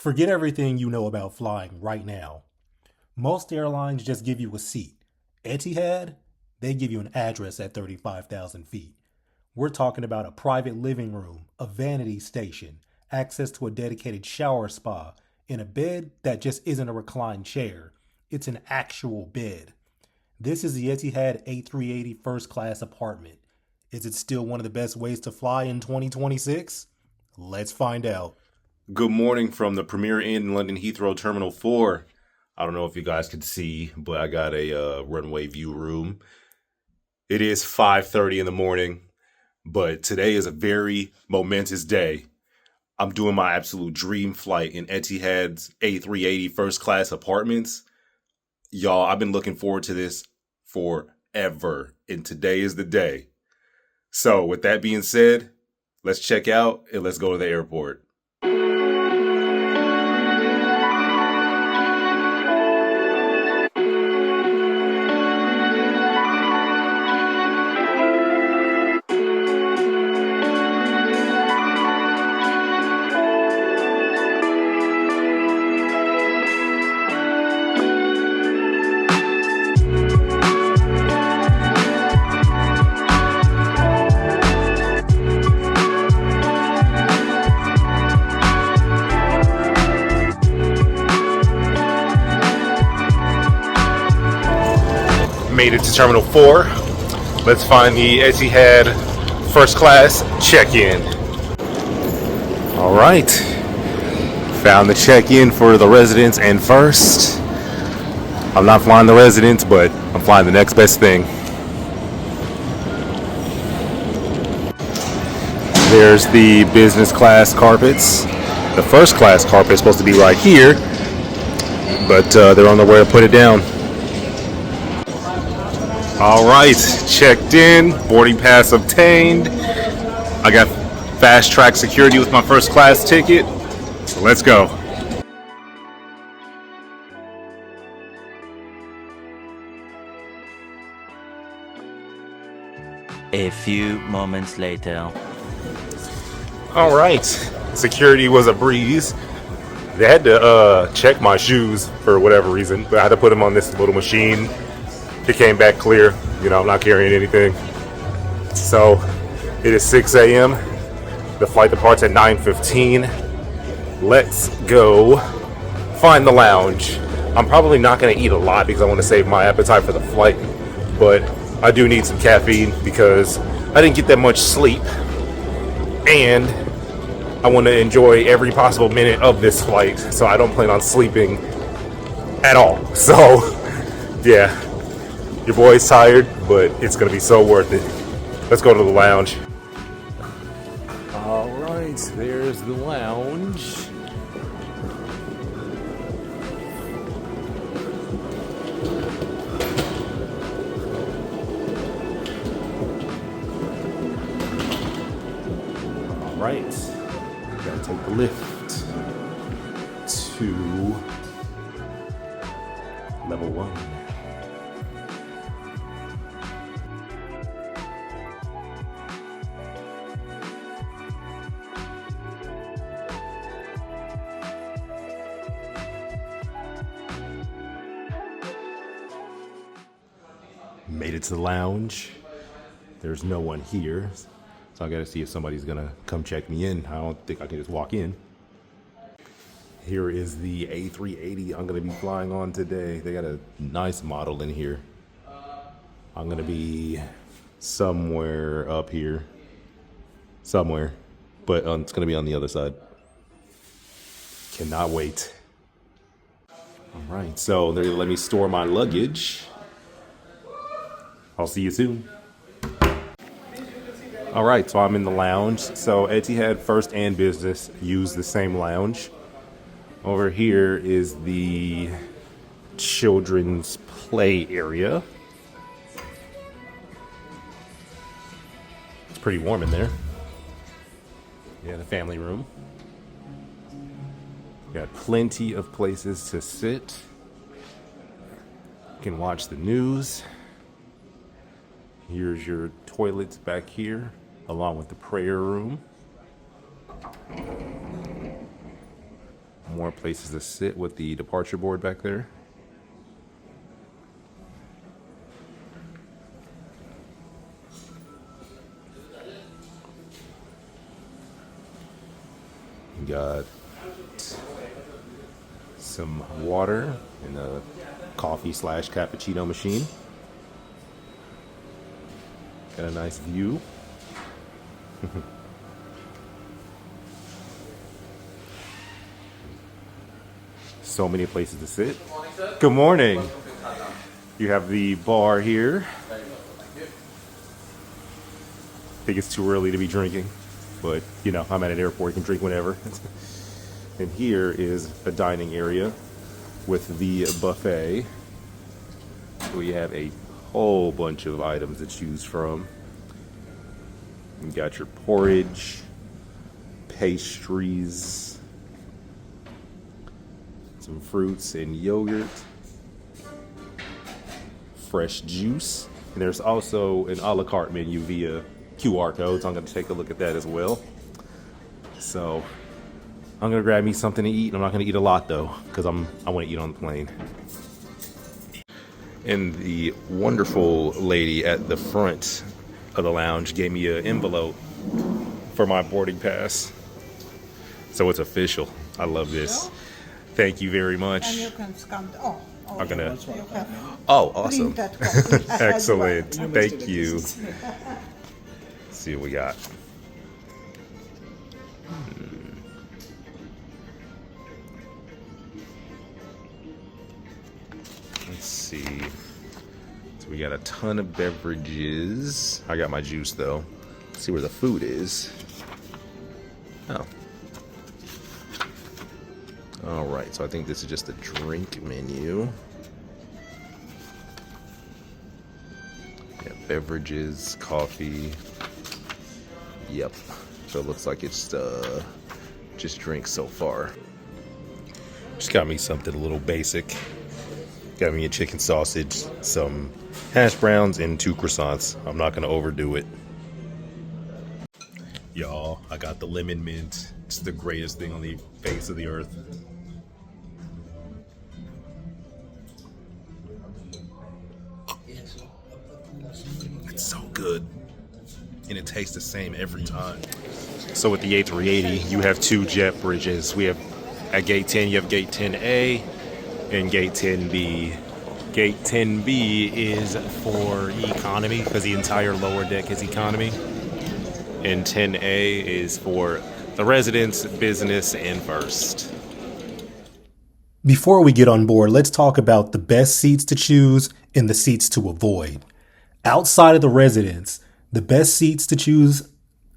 Forget everything you know about flying right now. Most airlines just give you a seat. Etihad, they give you an address at 35,000 feet. We're talking about a private living room, a vanity station, access to a dedicated shower spa, and a bed that just isn't a reclined chair. It's an actual bed. This is the Etihad A380 first class apartment. Is it still one of the best ways to fly in 2026? Let's find out. Good morning from the Premier Inn in London Heathrow Terminal 4. I don't know if you guys can see, but I got a runway view room. It is 5:30 in the morning, but today is a very momentous day. I'm doing my absolute dream flight in Etihad's A380 first class apartments. Y'all, I've been looking forward to this forever, and today is the day. So with that being said, let's check out and let's go to the airport. Made it to Terminal 4. Let's find the Etihad first class check-in. All right. Found the check-in for the residents and first. I'm not flying the residents, but I'm flying the next best thing. There's the business class carpets. The first class carpet is supposed to be right here, but they're on their way to put it down. All right, checked in, boarding pass obtained. I got fast track security with my first class ticket, so let's go. A few moments later. All right, security was a breeze. They had to check my shoes for whatever reason, but I had to put them on this little machine. It came back clear. I'm not carrying anything. So it is 6 a.m. The flight departs at 9:15. Let's go find the lounge. I'm probably not going to eat a lot because I want to save my appetite for the flight, but I do need some caffeine because I didn't get that much sleep, and I want to enjoy every possible minute of this flight, so I don't plan on sleeping at all. So yeah. Your boy's tired, but it's going to be so worth it. Let's go to the lounge. All right, there's the lounge. All right, gotta take the lift to level 1. Made it to the lounge. There's no one here, so I gotta see if somebody's gonna come check me in. I don't think I can just walk in. Here is the A380 I'm gonna be flying on today. They got a nice model in here. I'm gonna be somewhere up here. Somewhere. But it's gonna be on the other side. Cannot wait. All right, so they're gonna let me store my luggage. I'll see you soon. All right, so I'm in the lounge. So Etihad First and Business use the same lounge. Over here is the children's play area. It's pretty warm in there. Yeah, the family room. Got plenty of places to sit. You can watch the news. Here's your toilets back here, along with the prayer room. more places to sit with the departure board back there. We got some water and a coffee / cappuccino machine. Got a nice view. So many places to sit. Good morning. You have the bar here. I think it's too early to be drinking, but you know, I'm at an airport, you can drink whenever. And here is a dining area with the buffet. We have a whole bunch of items to choose from. You got your porridge, pastries, some fruits and yogurt, fresh juice, and there's also an a la carte menu via QR code, so I'm going to take a look at that as well. So I'm going to grab me something to eat. I'm not going to eat a lot though, because I want to eat on the plane. And the wonderful lady at the front of the lounge gave me an envelope for my boarding pass. So it's official. I love this. Thank you very much. And you can scan. I'm gonna. You can Oh, awesome. print that copy as Excellent. well. Thank you. Let's see what we got. Let's see. So we got a ton of beverages. I got my juice though. Let's see where the food is. Oh. All right, so I think this is just a drink menu. Yeah, beverages, coffee. Yep. So it looks like it's just drinks so far. Just got me something a little basic. Got me a chicken sausage, some hash browns, and 2 croissants. I'm not gonna overdo it. Y'all, I got the lemon mint. It's the greatest thing on the face of the earth. It's so good. And it tastes the same every time. So with the A380, you have 2 jet bridges. We have at gate 10, you have gate 10A and gate 10B. Gate 10B is for economy because the entire lower deck is economy. And 10A is for the residents, business, and first. Before we get on board, let's talk about the best seats to choose and the seats to avoid. Outside of the residents, the best seats to choose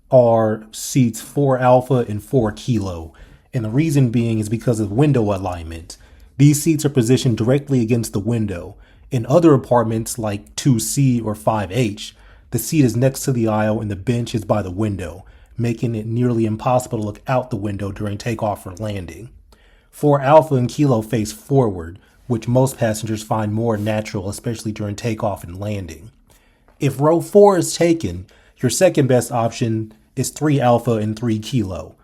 are seats 4 Alpha and 4 Kilo. And the reason being is because of window alignment. These seats are positioned directly against the window. In other apartments like 2C or 5H, the seat is next to the aisle and the bench is by the window, making it nearly impossible to look out the window during takeoff or landing. 4 Alpha and Kilo face forward, which most passengers find more natural, especially during takeoff and landing. If row 4 is taken, your second best option is 3 Alpha and 3 Kilo.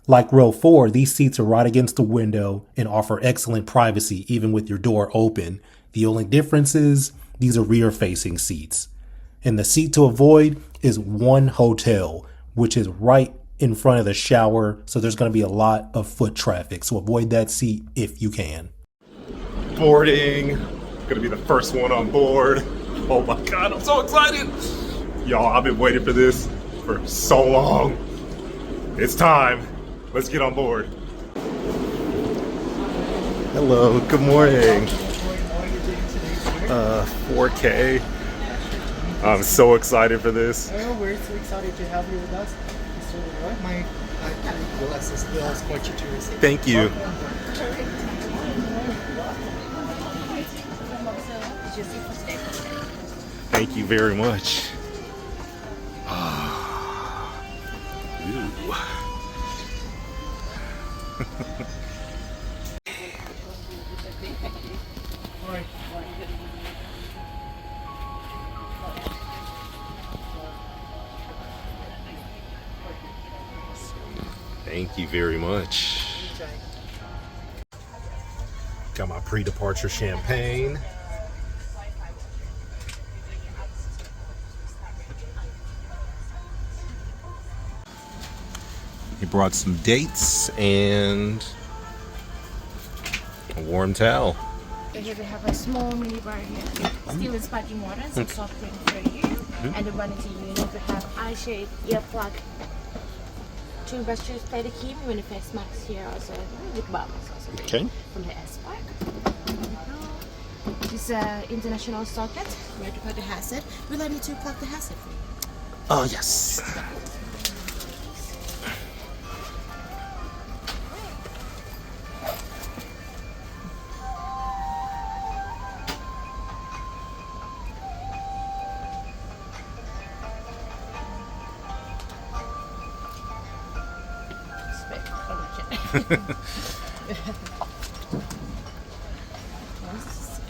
Like row 4, these seats are right against the window and offer excellent privacy even with your door open. The only difference is these are rear-facing seats. And the seat to avoid is 1 Hotel, which is right in front of the shower, so there's going to be a lot of foot traffic, so avoid that seat if you can. Boarding. Gonna be the first one on board. Oh my God, I'm so excited. Y'all, I've been waiting for this for so long. It's time. Let's get on board. Hello, good morning. 4K. I'm so excited for this. Oh, we're so excited to have you with us, Mr. Leroy. My colleague will assist the escort you to receive. Thank you. Thank you very much. Ooh. Thank you very much. Got my pre-departure champagne. He brought some dates and a warm towel. Here we have a small mini bar here. Still in sparkling water, some soft drink for you. And the vanity unit, we have eye-shade, earplug, toothbrushes, pedicure, even the face mask here also with balms also. Okay. From the S-Park. This international socket, where to put the hazard. Will I need to plug the hazard for you? Oh, yes.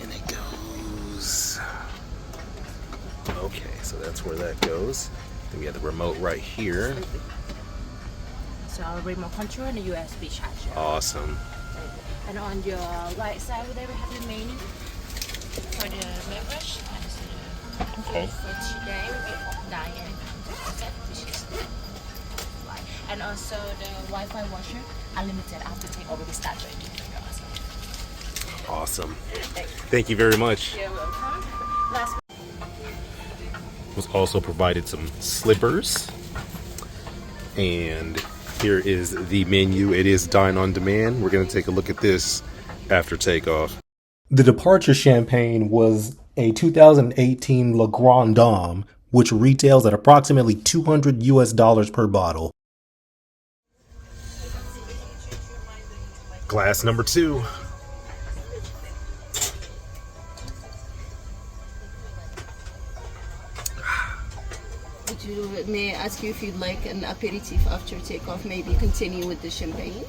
And it goes. Okay, so that's where that goes. Then we have the remote right here. So remote control and the USB charger. Awesome. And on your right side there we have the menu for the members. Okay. For today will be Diane set, which is right. And also the Wi-Fi washer, unlimited. I have to take over the start right here. Awesome. Thank you very much. You're welcome. Last Was also provided some slippers. And here is the menu. It is Dine on Demand. We're going to take a look at this after takeoff. The departure champagne was a 2018 Le Grand Dame, which retails at approximately $200 per bottle. Glass number 2. May I ask you if you'd like an aperitif after takeoff? Maybe continue with the champagne.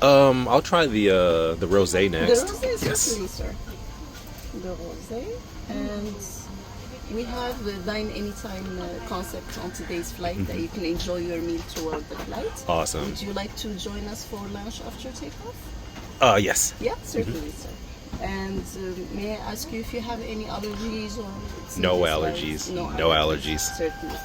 I'll try the rosé next. The rosé, Yes. certainly, sir. The rosé, and we have the dine anytime concept on today's flight that you can enjoy your meal throughout the flight. Awesome. Would you like to join us for lunch after takeoff? Yes. Yeah, certainly, sir. And may I ask you if you have any allergies or No something allergies. like- No allergies. Certainly.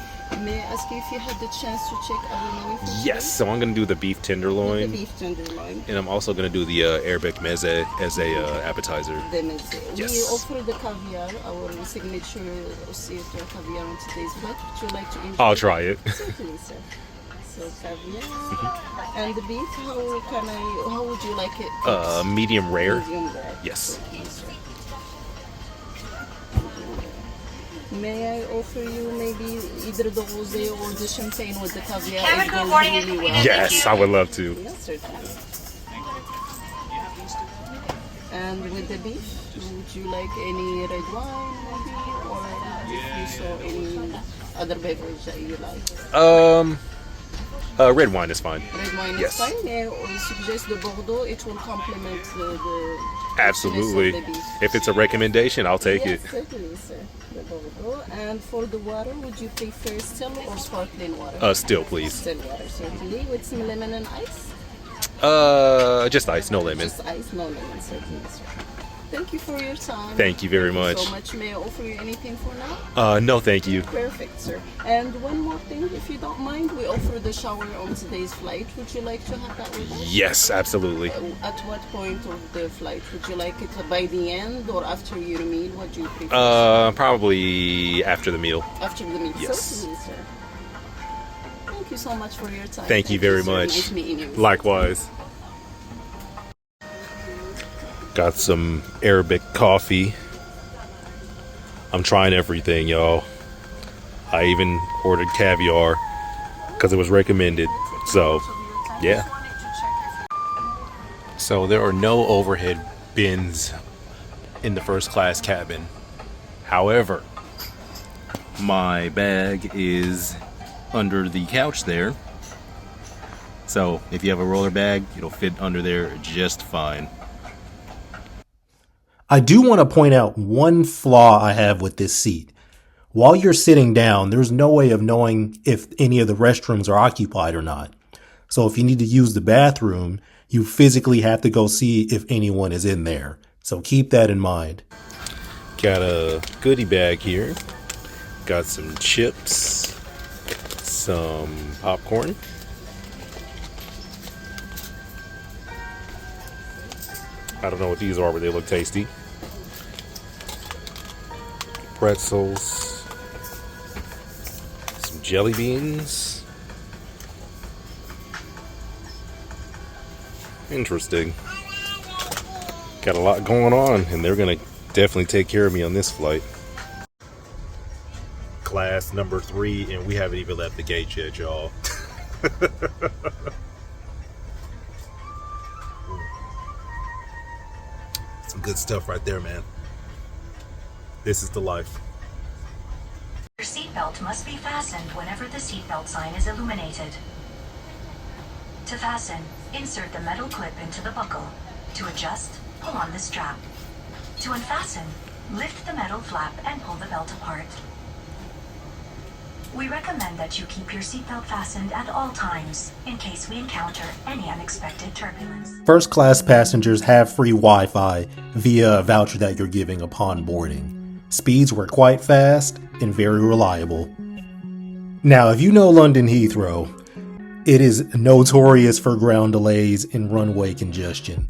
May I ask you if you had the chance to check our menu for today? Yes. So I'm gonna do the beef The tenderloin, beef tenderloin. and I'm also gonna do the Arabic meze as a appetizer. The meze. Yes. We offer the caviar, our signature Osseter caviar on today's flight. Would you like to enjoy? I'll try it. Certainly, sir. So caviar. And the beef, how would you like it? Medium rare. Medium rare. Yes. Certainly, sir. May I offer you maybe either the rosé or the champagne with the caviar? It goes really well. Yes, I would love to. Yes, certainly. And with the beef, would you like any red wine maybe? Or if you saw any other beverage that you like? Red wine is fine. Red wine Yes. is fine. May I suggest the Bordeaux? It will complement the Absolutely. richness of the beef. If it's a recommendation, I'll take Yes, it. certainly, sir. The Bordeaux. And for the water, would you prefer still or sparkling water? Still, please. Still water, certainly, with some lemon and ice. Just ice, no lemon. Just ice, no lemon, certainly, sir. Thank you for your time. Thank you very much. So much. May I offer you anything for now? No, thank you. Perfect, sir. And one more thing, if you don't mind, we offer the shower on today's flight. Would you like to have that with us? Yes, absolutely. At what point of the flight? Would you like it by the end or after your meal? What do you prefer? Probably after the meal. After the meal, yes. certainly, sir. Thank you so much for your time. Thank you very sir. much. Nice meeting you. Likewise. Got some Arabic coffee. I'm trying everything, y'all. I even ordered caviar because it was recommended. So, yeah. So there are no overhead bins in the first class cabin. However, my bag is under the couch there. So if you have a roller bag, it'll fit under there just fine. I do want to point out one flaw I have with this seat. While you're sitting down, there's no way of knowing if any of the restrooms are occupied or not. So if you need to use the bathroom, You physically have to go see if anyone is in there. So keep that in mind. Got a goodie bag here. Got some chips, some popcorn, I don't know what these are, but they look tasty. Pretzels, some jelly beans. Interesting. Got a lot going on, and they're gonna definitely take care of me on this flight. Class number 3, and we haven't even left the gate yet, y'all. Some good stuff right there, man. This is the life. Your seatbelt must be fastened whenever the seatbelt sign is illuminated. To fasten, insert the metal clip into the buckle. To adjust, pull on the strap. To unfasten, lift the metal flap and pull the belt apart. We recommend that you keep your seatbelt fastened at all times, in case we encounter any unexpected turbulence. First class passengers have free Wi-Fi via a voucher that you're giving upon boarding. Speeds were quite fast and very reliable. Now, if you know London Heathrow, it is notorious for ground delays and runway congestion.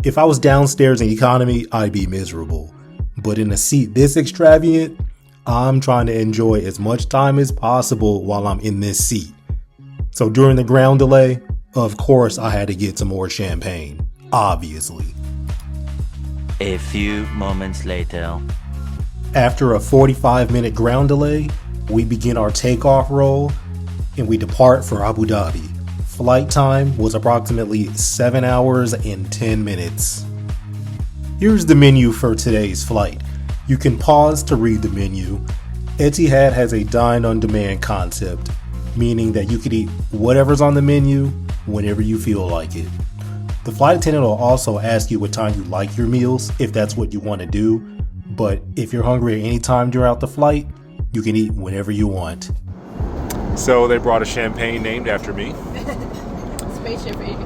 If I was downstairs in economy, I'd be miserable. But in a seat this extravagant, I'm trying to enjoy as much time as possible while I'm in this seat. So during the ground delay, of course I had to get some more champagne, obviously. A few moments later. After a 45-minute ground delay, we begin our takeoff roll and we depart for Abu Dhabi. Flight time was approximately 7 hours and 10 minutes. Here's the menu for today's flight. You can pause to read the menu. Etihad has a dine-on-demand concept, meaning that you can eat whatever's on the menu whenever you feel like it. The flight attendant will also ask you what time you like your meals, if that's what you want to do, but if you're hungry at any time throughout the flight, you can eat whenever you want. So they brought a champagne named after me. Spaceship baby.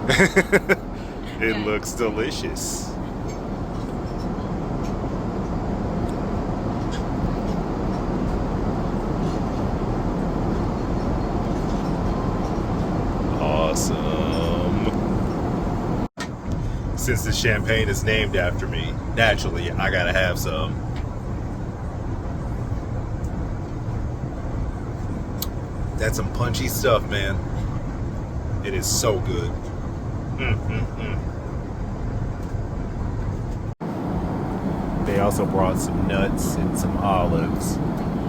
It looks delicious. Awesome. Since the champagne is named after me, naturally I gotta have some. That's some punchy stuff, man. It is so good. They also brought some nuts and some olives.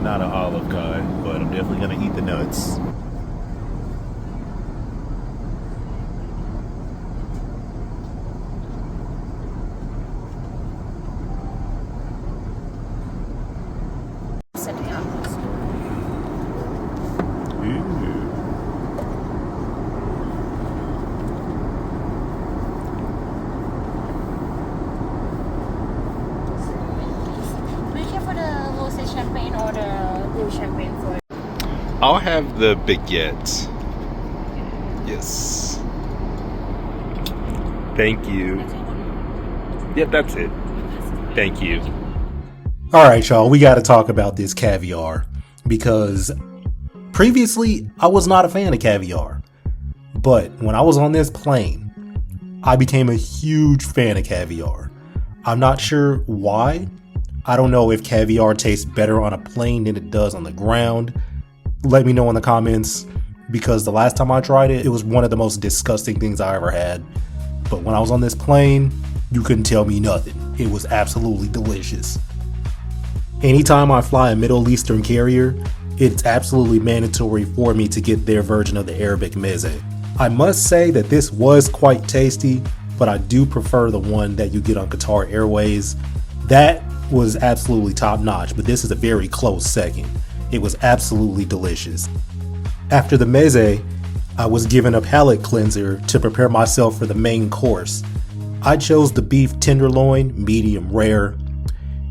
Not an olive guy, but I'm definitely gonna eat the nuts. Setting up. For the rosé champagne or the blue champagne for I'll have the baguette. Yes. Thank you. Yep, that's it. Thank you. Alright, y'all, we gotta talk about this caviar, because previously I was not a fan of caviar, but when I was on this plane, I became a huge fan of caviar. I'm not sure why. I don't know if caviar tastes better on a plane than it does on the ground. Let me know in the comments, because the last time I tried it, it was one of the most disgusting things I ever had. But when I was on this plane, you couldn't tell me nothing. It was absolutely delicious. Anytime I fly a Middle Eastern carrier, it's absolutely mandatory for me to get their version of the Arabic meze. I must say that this was quite tasty, but I do prefer the one that you get on Qatar Airways. That was absolutely top notch, but this is a very close second. It was absolutely delicious. After the meze, I was given a palate cleanser to prepare myself for the main course. I chose the beef tenderloin, medium rare.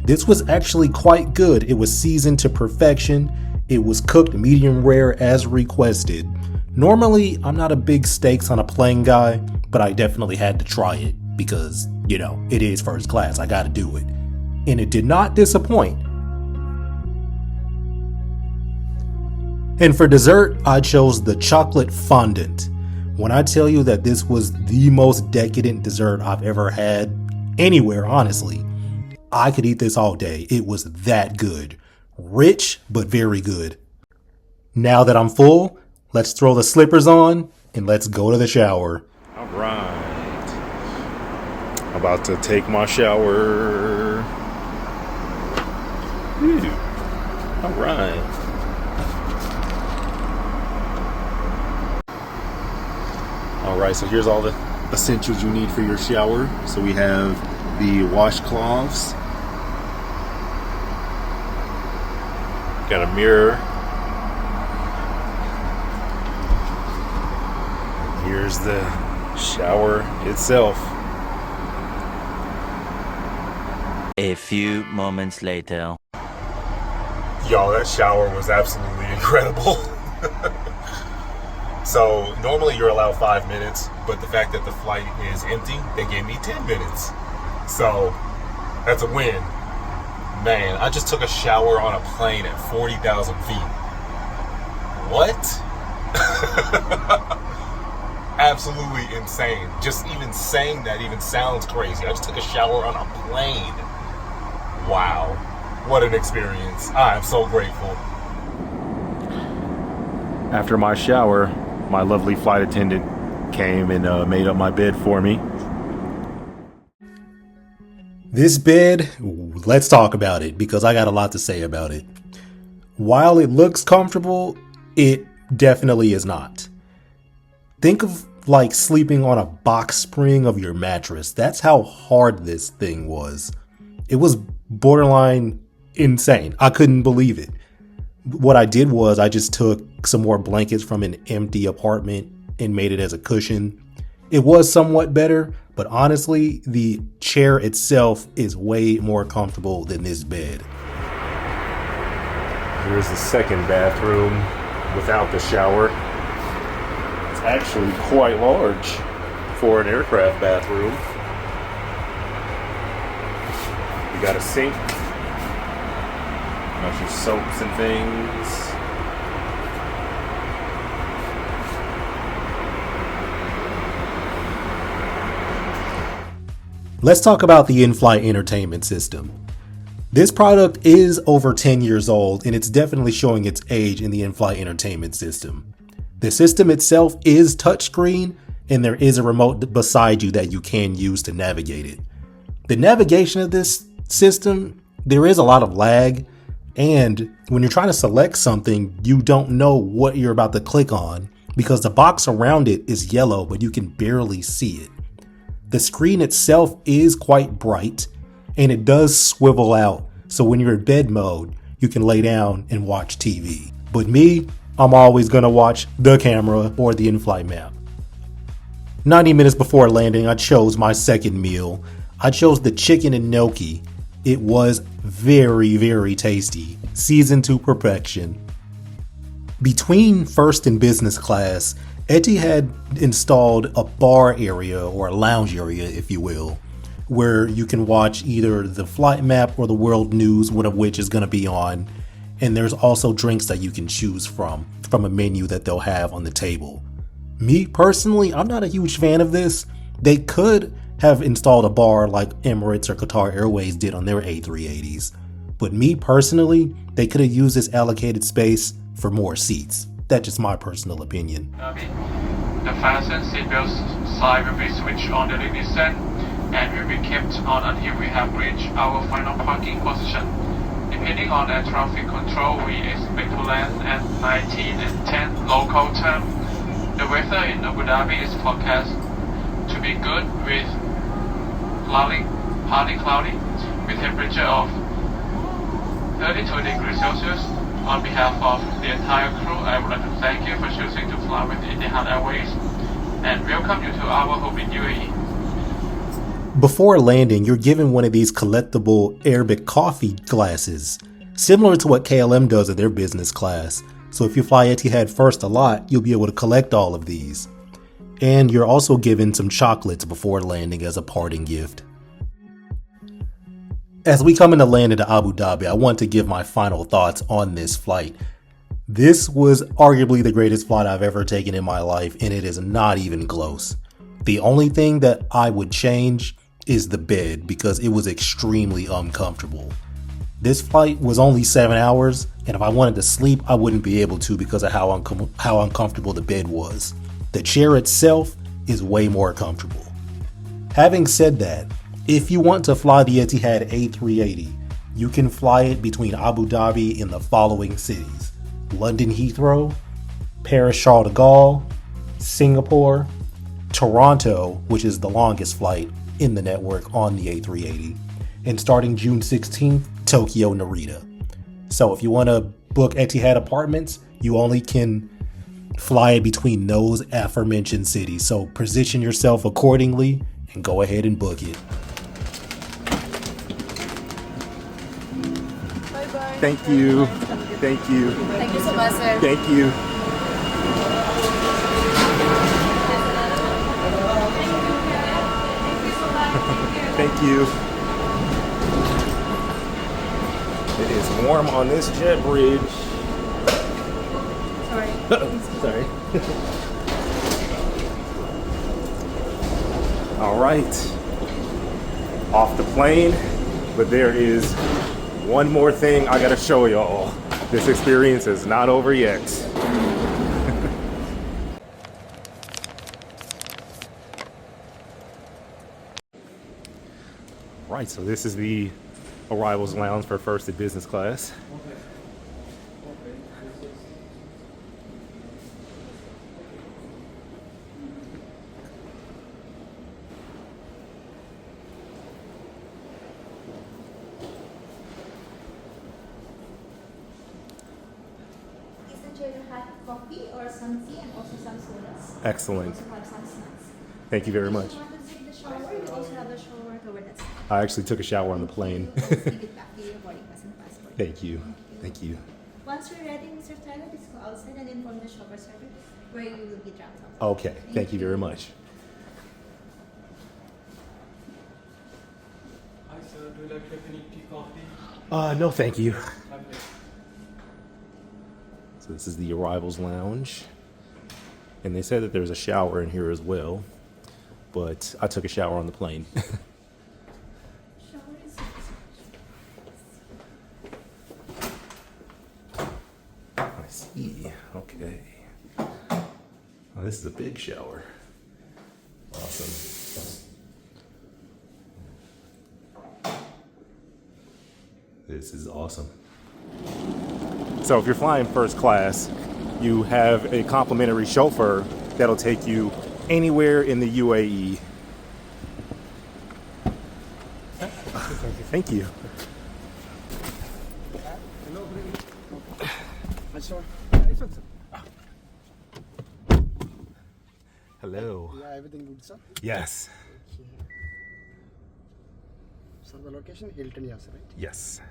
This was actually quite good. It was seasoned to perfection. It was cooked medium rare as requested. Normally, I'm not a big steaks on a plane guy, but I definitely had to try it because, you know, it is first class. I gotta do it. And it did not disappoint. And for dessert, I chose the chocolate fondant. When I tell you that this was the most decadent dessert I've ever had anywhere, honestly, I could eat this all day. It was that good. Rich, but very good. Now that I'm full, let's throw the slippers on and let's go to the shower. All right. About to take my shower. Ooh. All right. All right, so here's all the essentials you need for your shower. So we have the washcloths. Got a mirror. Here's the shower itself. A few moments later. Y'all, that shower was absolutely incredible. So normally you're allowed 5 minutes, but the fact that the flight is empty, they gave me 10 minutes. So that's a win. Man, I just took a shower on a plane at 40,000 feet. What? Absolutely insane. Just even saying that even sounds crazy. I just took a shower on a plane. Wow. What an experience. I am so grateful. After my shower, my lovely flight attendant came and made up my bed for me. This bed, let's talk about it because I got a lot to say about it. While it looks comfortable, it definitely is not. Think of like sleeping on a box spring of your mattress. That's how hard this thing was. It was borderline insane. I couldn't believe it. What I did was I just took some more blankets from an empty apartment and made it as a cushion. It was somewhat better, but honestly, the chair itself is way more comfortable than this bed. Here's the second bathroom without the shower. It's actually quite large for an aircraft bathroom. You got a sink. Got your soaps and things. Let's talk about the in-flight entertainment system. This product is over 10 years old and it's definitely showing its age in the in-flight entertainment system. The system itself is touchscreen and there is a remote beside you that you can use to navigate it. The navigation of this system, there is a lot of lag, and when you're trying to select something, you don't know what you're about to click on because the box around it is yellow, but you can barely see it. The screen itself is quite bright and it does swivel out, so when you're in bed mode, you can lay down and watch TV. But me, I'm always gonna watch the camera or the in-flight map. 90 minutes before landing, I chose my second meal. I chose the chicken and gnocchi. It was very, very tasty, seasoned to perfection. Between first and business class, Etihad installed a bar area or a lounge area, if you will, where you can watch either the flight map or the world news, one of which is going to be on. And there's also drinks that you can choose from a menu that they'll have on the table. Me personally, I'm not a huge fan of this. They could have installed a bar like Emirates or Qatar Airways did on their A380s. But me personally, they could have used this allocated space for more seats. That's just my personal opinion. The fasten seatbelt sign will be switched on during descent and will be kept on until we have reached our final parking position. Depending on air traffic control, we expect to land at 19 and 10 local time. The weather in Abu Dhabi is forecast to be good with partly cloudy with temperature of 32 degrees Celsius. On behalf of the entire crew, I would like to thank you for choosing to fly with Etihad Airways and welcome you to our home in UAE. Before landing, you're given one of these collectible Arabic coffee glasses, similar to what KLM does in their business class. So if you fly Etihad first a lot, you'll be able to collect all of these. And you're also given some chocolates before landing as a parting gift. As we come into land into Abu Dhabi, I want to give my final thoughts on this flight. This was arguably the greatest flight I've ever taken in my life, and it is not even close. The only thing that I would change is the bed, because it was extremely uncomfortable. This flight was only 7 hours, and if I wanted to sleep, I wouldn't be able to because of how uncomfortable the bed was. The chair itself is way more comfortable. Having said that, if you want to fly the Etihad A380, you can fly it between Abu Dhabi in the following cities: London Heathrow, Paris Charles de Gaulle, Singapore, Toronto, which is the longest flight in the network on the A380, and starting June 16th, Tokyo Narita. So if you want to book Etihad apartments, you only can fly it between those aforementioned cities. So position yourself accordingly and go ahead and book it. Bye-bye. Thank you. Thank you. Thank you so much, sir. Thank you. Thank you. It is warm on this jet bridge. Sorry. Sorry. All right. Off the plane, but there is one more thing I gotta show y'all. This experience is not over yet. Right, so this is the arrivals lounge for first and business class. Coffee or some tea and also some sodas. Excellent. Also have some snacks. Thank you very much. If you want to take the shower, we also have the shower covered at I actually took a shower on the plane. Give it back to your boarding pass and passport. Thank you. Thank you. Once you're ready, Mr. Tyler, just go outside and inform the shopper server where you will be dropped off. Okay, thank you very much. Hi sir, do you like to have any tea, coffee? No, thank you. Okay. So this is the arrivals lounge. And they said that there's a shower in here as well, but I took a shower on the plane. Shower is I see. Okay. Oh, this is a big shower. Awesome. This is awesome. So if you're flying first class, you have a complimentary chauffeur that'll take you anywhere in the UAE. Thank you. Hello. Yeah, everything good, sir? Yes. So the location, Hilton, yes, right? Yes.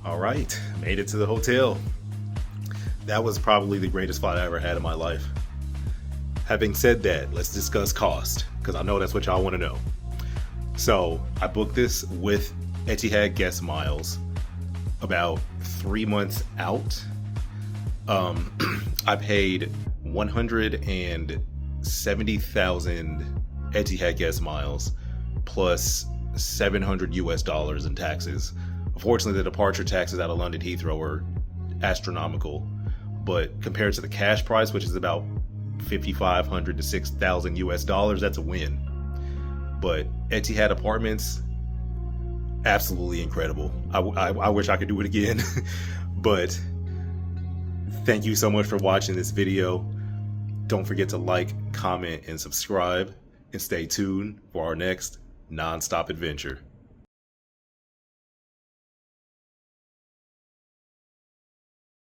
All right, made it to the hotel. That was probably the greatest flight I ever had in my life. Having said that, let's discuss cost, because I know that's what y'all want to know. So I booked this with Etihad guest miles about 3 months out. I paid 170,000 Etihad guest miles plus $700 in taxes. Unfortunately, the departure taxes out of London Heathrow are astronomical, but compared to the cash price, which is about $5,500 to $6,000, that's a win. But Etihad apartments, absolutely incredible. I wish I could do it again. But thank you so much for watching this video. Don't forget to like, comment, and subscribe, and stay tuned for our next non-stop adventure.